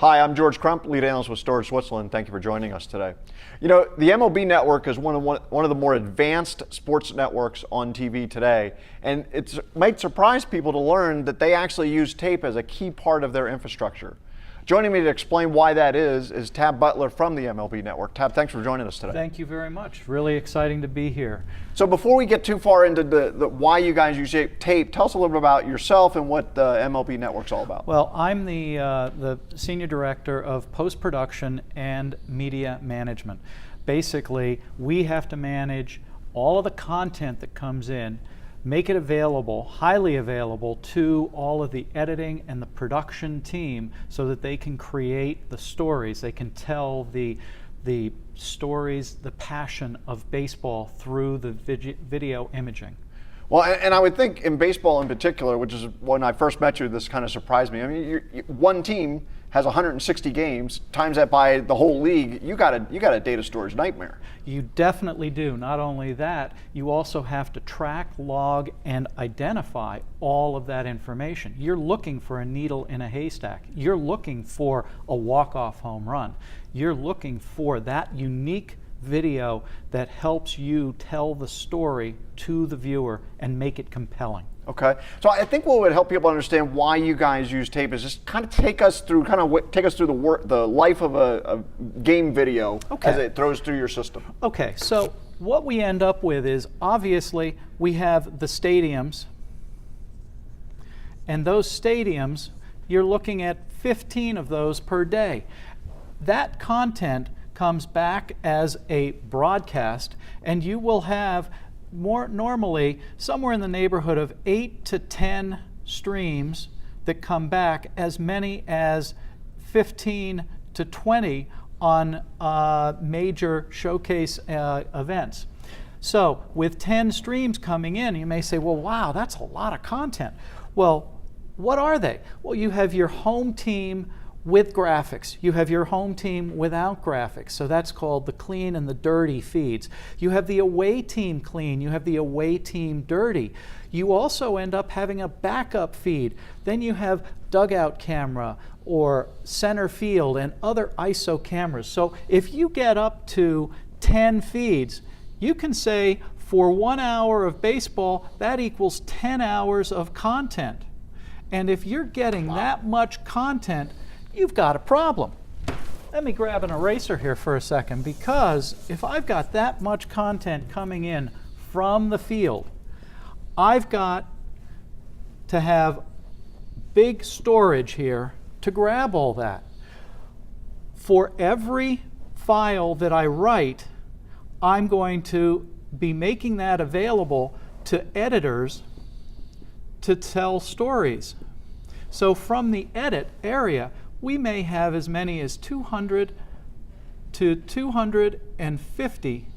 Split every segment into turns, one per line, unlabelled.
Hi, I'm George Crump, lead analyst with Storage Switzerland. Thank you for joining us today. You know, the MLB network is one of the more advanced sports networks on TV today, and it might surprise people to learn that they actually use tape as a key part of their infrastructure. Joining me to explain why that is Tab Butler from the MLB network. Tab, thanks for joining us today.
Thank you very much. Really exciting to be here.
So before we get too far into the why you guys use tape, tell us a little bit about yourself and what the MLB network's all about.
Well, I'm the Senior Director of Post-Production and Media Management. Basically, we have to manage all of the content that comes in, make it available, highly available to all of the editing and the production team so that they can create the stories, they can tell the stories, the passion of baseball through the video imaging.
Well, and I would think in baseball in particular, which is when I first met you, this kind of surprised me. I mean, one team has 160 games, times that by the whole league, you got a data storage nightmare.
You definitely do. Not only that, you also have to track, log, and identify all of that information. You're looking for a needle in a haystack. You're looking for a walk-off home run. You're looking for that unique video that helps you tell the story to the viewer and make it compelling.
Okay, so I think what would help people understand why you guys use tape is just kind of take us through the life of a game video as it throws through your system.
Okay, so what we end up with is obviously we have the stadiums, and those stadiums, you're looking at 15 of those per day. That content comes back as a broadcast, and you will have more normally somewhere in the neighborhood of 8 to 10 streams that come back, as many as 15 to 20 on major showcase events. So with 10 streams coming in, you may say, well, wow, that's a lot of content. Well, what are they? Well, you have your home team with graphics. You have your home team without graphics. So that's called the clean and the dirty feeds. You have the away team clean. You have the away team dirty. You also end up having a backup feed. Then you have dugout camera or center field and other ISO cameras. So if you get up to 10 feeds, you can say for 1 hour of baseball, that equals 10 hours of content. And if you're getting that much content, you've got a problem. Let me grab an eraser here for a second, because if I've got that much content coming in from the field, I've got to have big storage here to grab all that. For every file that I write, I'm going to be making that available to editors to tell stories. So from the edit area, we may have as many as 200 to 250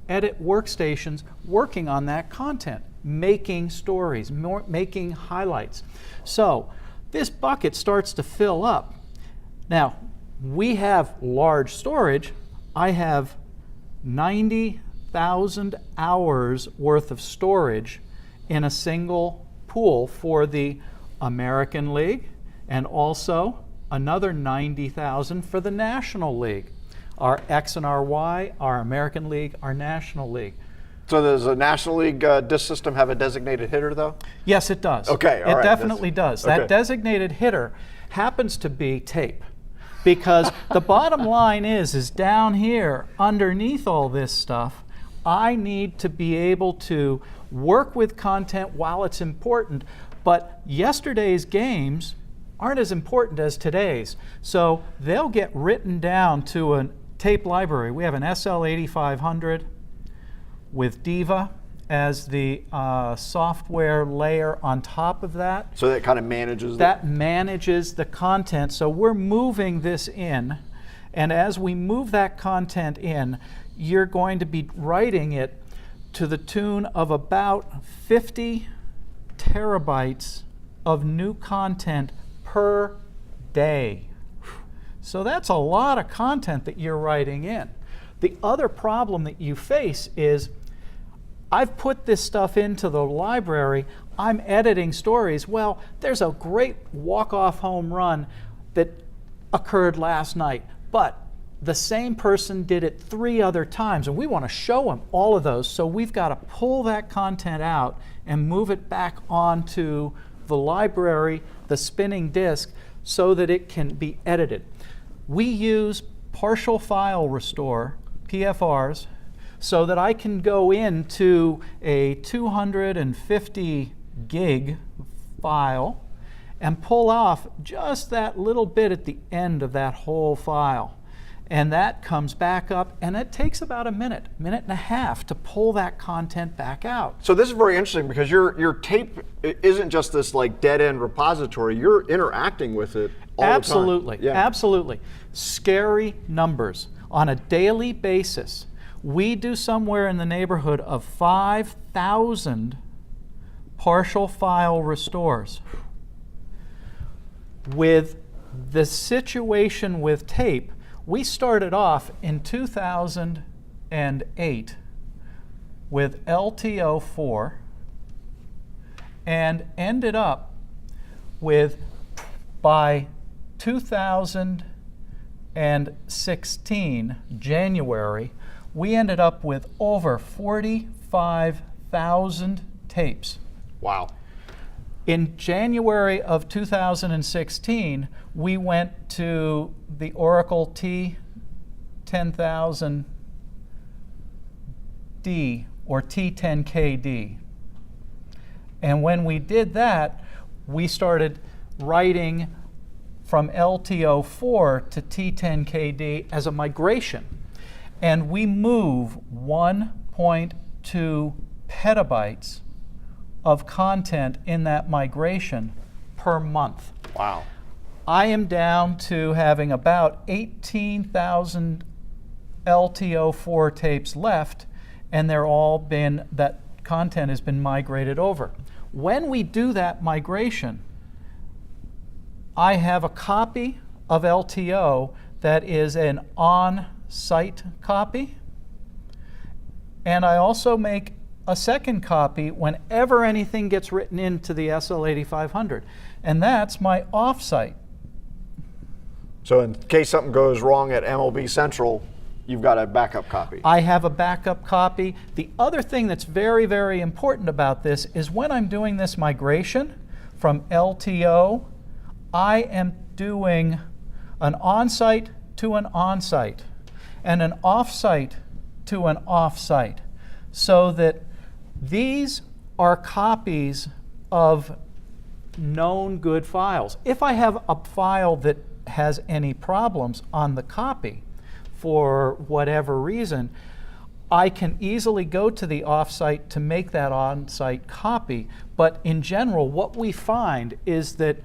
edit workstations working on that content, making stories, making highlights. So this bucket starts to fill up. Now, we have large storage. I have 90,000 hours worth of storage in a single pool for the American League, and also another 90,000 for the National League. Our X and our Y, our American League, our National League.
So does the National League disc system have a designated hitter, though?
Yes, it does.
Okay, all right.
It definitely does.
Okay.
That designated hitter happens to be tape, because the bottom line is down here underneath all this stuff, I need to be able to work with content while it's important, but yesterday's games aren't as important as today's. So they'll get written down to a tape library. We have an SL8500 with Diva as the software layer on top of that.
So that kind of manages
that manages the content. So we're moving this in, and as we move that content in, you're going to be writing it to the tune of about 50 terabytes of new content per day. So that's a lot of content that you're writing in. The other problem that you face is, I've put this stuff into the library, I'm editing stories. Well, there's a great walk-off home run that occurred last night, but the same person did it 3 other times, and we want to show them all of those. So we've got to pull that content out and move it back onto the library, the spinning disk, so that it can be edited. We use partial file restore, PFRs, so that I can go into a 250 gig file and pull off just that little bit at the end of that whole file. And that comes back up, and it takes about a minute and a half to pull that content back out.
So this is very interesting because your tape isn't just this like dead end repository. You're interacting with it all
Absolutely,
the time. Yeah.
absolutely. Scary numbers. On a daily basis, we do somewhere in the neighborhood of 5,000 partial file restores. With the situation with tape, we started off in 2008 with LTO4 and ended up with, by 2016, January, we ended up with over 45,000 tapes.
Wow.
In January of 2016, we went to the Oracle T10000D or T10KD. And when we did that, we started writing from LTO4 to T10KD as a migration. And we move 1.2 petabytes of content in that migration per month.
Wow.
I am down to having about 18,000 LTO4 tapes left, and that content has been migrated over. When we do that migration, I have a copy of LTO that is an on-site copy, and I also make a second copy whenever anything gets written into the SL8500, and that's my off-site.
So in case something goes wrong at MLB Central, you've got a backup copy.
I have a backup copy. The other thing that's very, very important about this is when I'm doing this migration from LTO, I am doing an on-site to an on-site and an off-site to an off-site, so that these are copies of known good files. If I have a file that has any problems on the copy for whatever reason, I can easily go to the offsite to make that on-site copy. But in general, what we find is that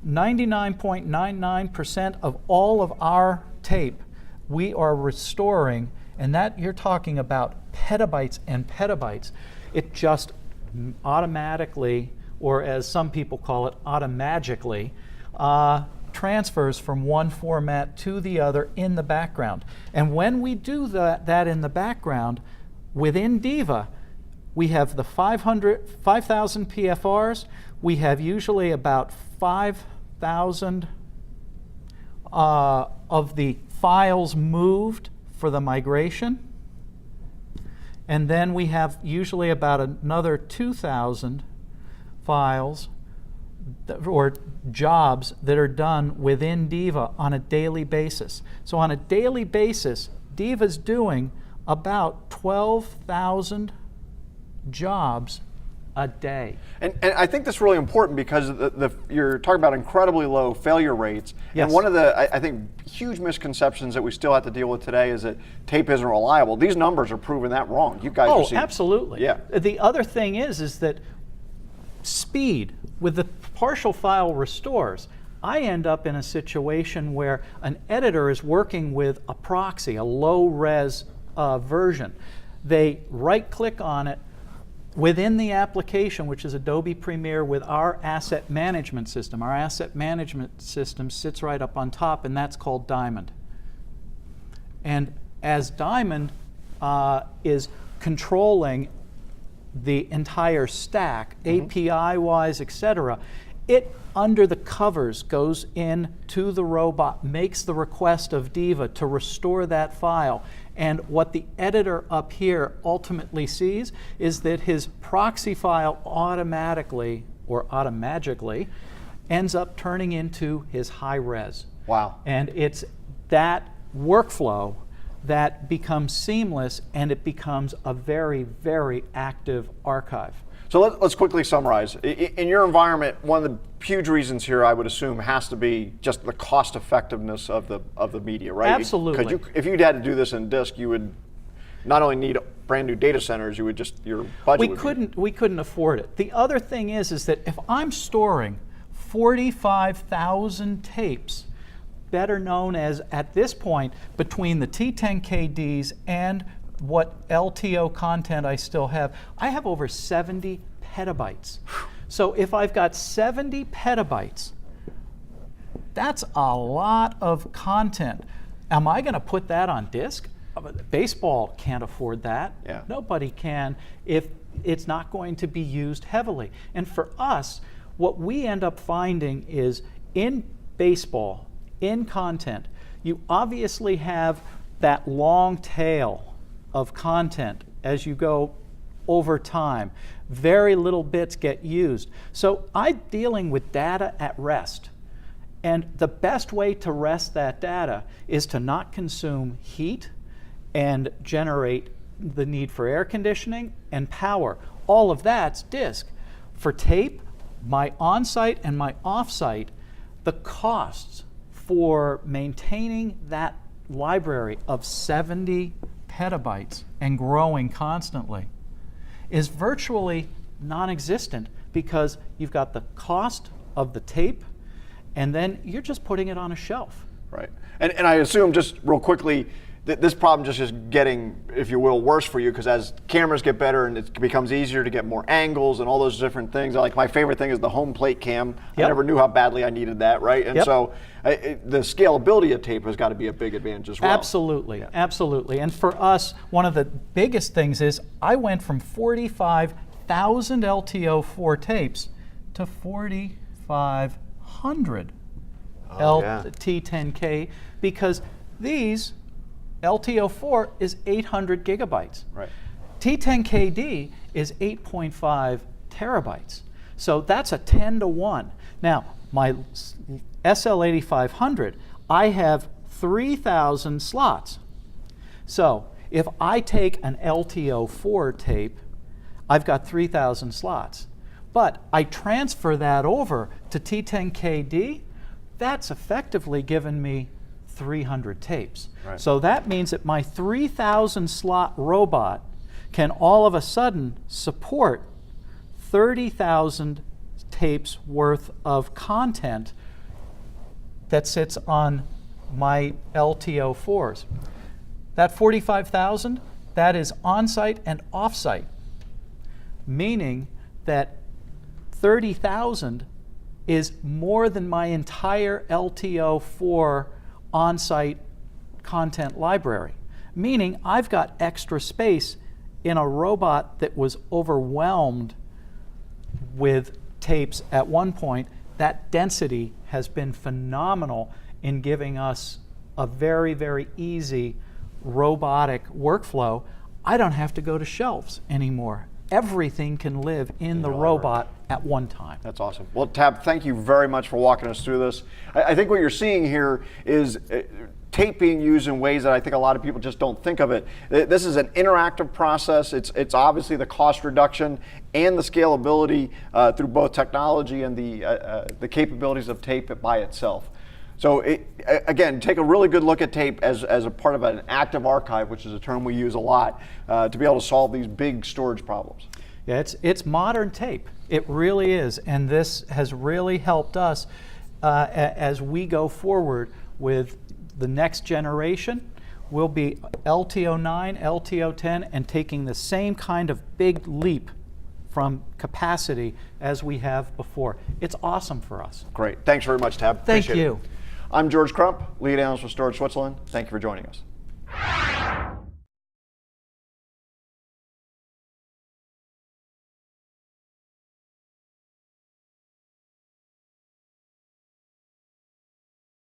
99.99% of all of our tape we are restoring, and that you're talking about petabytes and petabytes. It just automatically, or as some people call it, automagically, transfers from one format to the other in the background. And when we do that in the background, within Diva, we have the 5,000 PFRs. We have usually about 5,000 of the files moved for the migration. And then we have usually about another 2,000 files or jobs that are done within Diva on a daily basis. So on a daily basis, Diva's doing about 12,000 jobs a day.
And I think that's really important because you're talking about incredibly low failure rates.
Yes.
And one of the, I think, huge misconceptions that we still have to deal with today is that tape isn't reliable. These numbers are proving that wrong. You guys are seeing.
Absolutely.
Yeah.
The other thing is that speed with the partial file restores, I end up in a situation where an editor is working with a proxy, a low-res version. They right-click on it within the application, which is Adobe Premiere with our asset management system. Our asset management system sits right up on top, and that's called Diamond. And as Diamond is controlling the entire stack, API-wise, etc., It, under the covers, goes in to the robot, makes the request of Diva to restore that file. And what the editor up here ultimately sees is that his proxy file automatically, or automagically, ends up turning into his high res.
Wow.
And it's that workflow that becomes seamless, and it becomes a very, very active archive.
So let's quickly summarize. In your environment, one of the huge reasons here, I would assume, has to be just the cost effectiveness of the media, right?
Absolutely.
Because if you'd had to do this in disk, you would not only need brand new data centers, you would just, your budget
we couldn't afford it. The other thing is that if I'm storing 45,000 tapes, better known as, at this point, between the T10KDs and what LTO content I still have, I have over 70 petabytes. So if I've got 70 petabytes, that's a lot of content. Am I going to put that on disk? Baseball can't afford that.
Yeah.
Nobody can if it's not going to be used heavily. And for us, what we end up finding is in baseball, in content, you obviously have that long tail of content as you go over time. Very little bits get used. So I'm dealing with data at rest. And the best way to rest that data is to not consume heat and generate the need for air conditioning and power. All of that's disk. For tape, my on-site and my off-site, the costs for maintaining that library of 70 petabytes and growing constantly is virtually non-existent, because you've got the cost of the tape and then you're just putting it on a shelf.
Right. And I assume, just real quickly, that this problem just is getting, if you will, worse for you, because as cameras get better and it becomes easier to get more angles and all those different things. Like, my favorite thing is the home plate cam. I never knew how badly I needed that, right? And so the scalability of tape has got to be a big advantage as well.
Absolutely, absolutely. And for us, one of the biggest things is I went from 45,000 LTO4 tapes to 4,500 T10K, because these LTO4 is 800 gigabytes.
Right.
T10KD is 8.5 terabytes. So that's a 10 to 1. Now, my SL8500, I have 3,000 slots. So if I take an LTO4 tape, I've got 3,000 slots. But I transfer that over to T10KD, that's effectively given me 300 tapes.
Right.
So that means that my 3,000 slot robot can all of a sudden support 30,000 tapes worth of content that sits on my LTO4s. That 45,000, that is on-site and off-site, meaning that 30,000 is more than my entire LTO4 on-site content library, meaning I've got extra space in a robot that was overwhelmed with tapes at one point. That density has been phenomenal in giving us a very, very easy robotic workflow. I don't have to go to shelves anymore. Everything can live in the robot at one time.
That's awesome. Well, Tab, thank you very much for walking us through this. I think what you're seeing here is tape being used in ways that I think a lot of people just don't think of it. This is an interactive process. It's obviously the cost reduction and the scalability through both technology and the capabilities of tape by itself. So again, take a really good look at tape as a part of an active archive, which is a term we use a lot, to be able to solve these big storage problems.
Yeah, it's modern tape. It really is, and this has really helped us as we go forward with the next generation. We'll be LTO9, LTO10, and taking the same kind of big leap from capacity as we have before. It's awesome for us.
Great. Thanks very much, Tab.
Thank
Appreciate
you.
it. I'm George Crump, lead analyst with Storage Switzerland. Thank you for joining us.